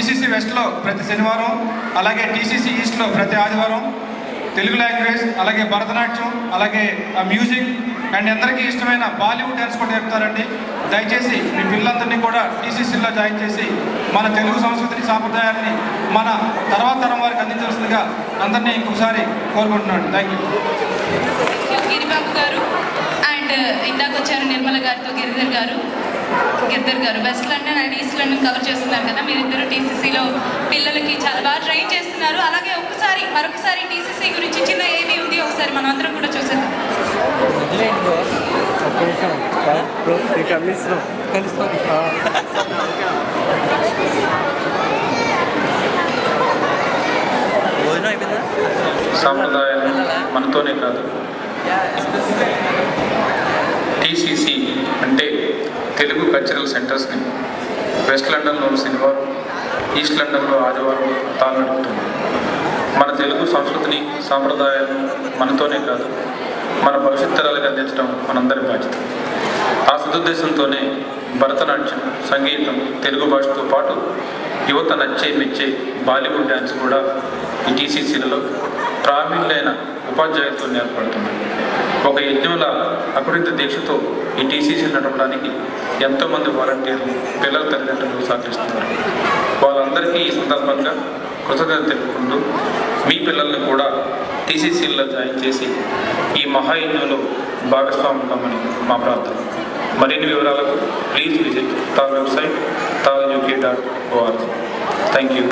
TCC వెస్ట్లో ప్రతి శనివారం, అలాగే టీసీసీ ఈస్ట్లో ప్రతి ఆదివారం తెలుగు లాంగ్వేజ్, అలాగే భరతనాట్యం, అలాగే మ్యూజిక్ అండ్ అందరికీ ఇష్టమైన బాలీవుడ్ డ్యాన్స్ కూడా చెప్తారండి. దయచేసి మీ పిల్లలందరినీ కూడా టీసీసీలో జాయిన్ చేసి మన తెలుగు సంస్కృతిని, సాంప్రదాయాన్ని మన తర్వాత తరం వారికి అందించాల్సిందిగా అందరినీ ఇంకొకసారి కోరుకుంటున్నాను. Thank you. గిరిబాబు గారు అండ్ ఇందాక వచ్చారు నిర్మల గారితో గిరిధర్ గారు west London and east London cover చేస్తున్నారు కదా. మీరిద్దరు టీసీసీలో పిల్లలకి చాలా బాగా ట్రైన్ చేస్తున్నారు. అలాగే మరొకసారి టీసీసీ గురించి చిన్న ఏమీ ఉంది ఒకసారి మనం అందరం కూడా చూసేద్దాం. సాంప్రదాయాలు మనతోనే కాదు, టీసీసీ అంటే తెలుగు కల్చరల్ సెంటర్స్ని వెస్ట్ లండన్లో శనివారం, ఈస్ట్ లండన్లో ఆదివారం తాను నడుపుతుంది. మన తెలుగు సంస్కృతిని, సాంప్రదాయాలను మనతోనే కాదు, మన భవిష్యత్ తరాలకు అందించడం మనందరి బాధ్యత. ఆ సదుద్దేశంతోనే భరతనాట్యం, సంగీతం, తెలుగు భాషతో పాటు యువత నచ్చే మెచ్చే బాలీవుడ్ డ్యాన్స్ కూడా ఈ టీసీసీలలో ప్రావీణ్యులైన ఉపాధ్యాయులతో ఏర్పడుతున్నాయి. ఒక యజ్ఞంల అకురింత దీక్షతో ఈ టీసీసీ నడపడానికి ఎంతోమంది వాలంటీర్లు, పిల్లల తల్లిదండ్రులు సహకరిస్తున్నారు. వాళ్ళందరికీ ఈ సందర్భంగా కృతజ్ఞత తెలుపుకుంటూ మీ పిల్లల్ని కూడా టీసీసీల్లో జాయిన్ చేసి ఈ మహాయజ్ఞంలో భాగస్వామ్యం కమ్మని మా ప్రార్థన. మరిన్ని వివరాలకు ప్లీజ్ విజిట్ తాల్ వెబ్సైట్ taluk.org. Thank you.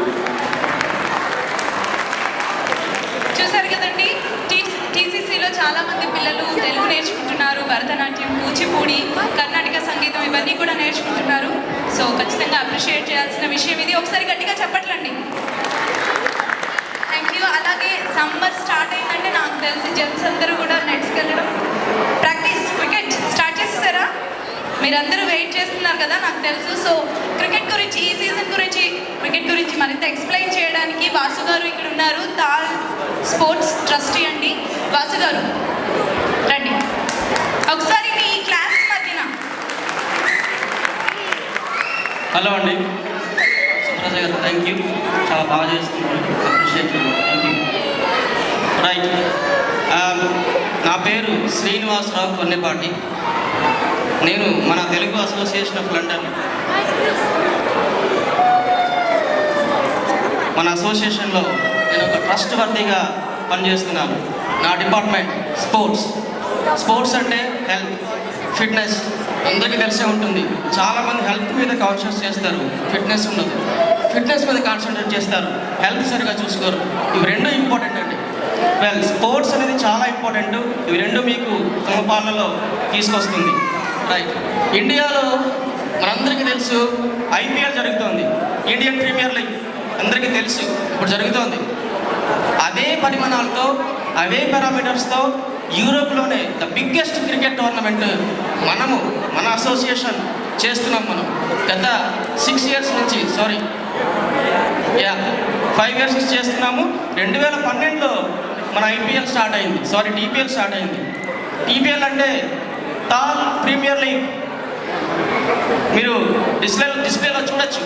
చూసారు కదండి, టీసీసీలో చాలా మంది పిల్లలు తెలుగు నేర్చుకుంటున్నారు. భరతనాట్యం, కూచిపూడి, కర్ణాటక సంగీతం ఇవన్నీ కూడా నేర్చుకుంటున్నారు. సో ఖచ్చితంగా అప్రిషియేట్ చేయాల్సిన విషయం ఇది. ఒకసారి గట్టిగా చెప్పట్లండి. Thank you. అలాగే సమ్మర్ స్టార్ట్ అయిందంటే నాకు తెలిసి జెంట్స్ అందరూ కూడా నెట్స్కి వెళ్ళడం, ప్రాక్టీస్ క్రికెట్ స్టార్ట్ చేసేసారా? మీరందరూ వెయిట్ చేస్తున్నారు కదా నాకు తెలుసు. సో క్రికెట్ గురించి, ఈ సీజన్ గురించి, క్రికెట్ గురించి మరింత ఎక్స్ప్లెయిన్ చేయడానికి వాసు గారు ఇక్కడ ఉన్నారు. తాల్ స్పోర్ట్స్ ట్రస్టీ అండి. వాసు గారు రండి ఒకసారి మీ క్లాస్ మధ్యన. హలో అండి, సుప్రజ గారు, థ్యాంక్ యూ. చాలా బాగా చేస్తున్నారు, అప్రిషియేట్. Thank you. రైట్, నా పేరు శ్రీనివాసరావు కొన్నిపాటి. నేను మన తెలుగు అసోసియేషన్ ఆఫ్ లండన్, మన అసోసియేషన్లో నేను ఒక ట్రస్ట్ వర్తీగా పనిచేస్తున్నాను. నా డిపార్ట్మెంట్ స్పోర్ట్స్ అంటే హెల్త్, ఫిట్నెస్ అందరికీ తెలిసే ఉంటుంది. చాలామంది హెల్త్ మీద కాన్షియస్ చేస్తారు, ఫిట్నెస్ ఉండదు. ఫిట్నెస్ మీద కాన్సన్ట్రేట్ చేస్తారు, హెల్త్ సరిగా చూసుకోరు. ఇవి రెండు ఇంపార్టెంట్ అండి. స్పోర్ట్స్ అనేది చాలా ఇంపార్టెంట్. ఇవి రెండు మీకు సమపాలనలో తీసుకొస్తుంది. రైట్, ఇండియాలో మనందరికీ తెలుసు ఐపీఎల్ జరుగుతోంది, ఇండియన్ ప్రీమియర్ లీగ్ అందరికీ తెలుసు ఇప్పుడు జరుగుతోంది. అదే పరిమాణాలతో, అవే పారామీటర్స్తో యూరోప్లోనే ద బిగ్గెస్ట్ క్రికెట్ టోర్నమెంట్ మన అసోసియేషన్ చేస్తున్నాం. మనం గత 6 years నుంచి 5 years నుంచి చేస్తున్నాము. 2012లో మన ఐపీఎల్ స్టార్ట్ అయింది, టీపీఎల్ స్టార్ట్ అయింది. టీపీఎల్ అంటే తాల్ ప్రీమియర్ లీగ్. మీరు డిస్ప్లేలో చూడొచ్చు.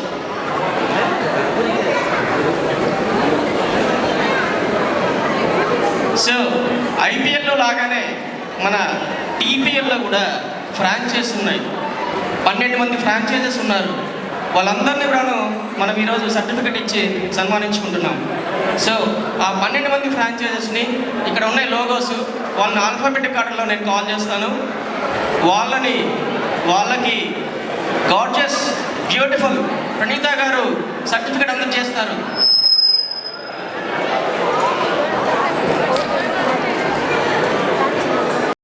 సో ఐపీఎల్లో లాగానే మన టీపీఎల్లో కూడా ఫ్రాంచైజెస్ ఉన్నాయి. 12 మంది ఫ్రాంచైజెస్ ఉన్నారు. వాళ్ళందరినీ కూడా మనం ఈరోజు సర్టిఫికెట్ ఇచ్చి సన్మానించుకుంటున్నాం. సో ఆ 12 మంది ఫ్రాంచైజెస్ని, ఇక్కడ ఉన్నాయి లోగోస్, వాళ్ళని ఆల్ఫాబెటిక్ ఆర్డర్లో నేను కాల్ చేస్తాను. వాళ్ళకి గార్జియస్ బ్యూటిఫుల్ ప్రణీత గారు సర్టిఫికెట్ అందజేస్తారు.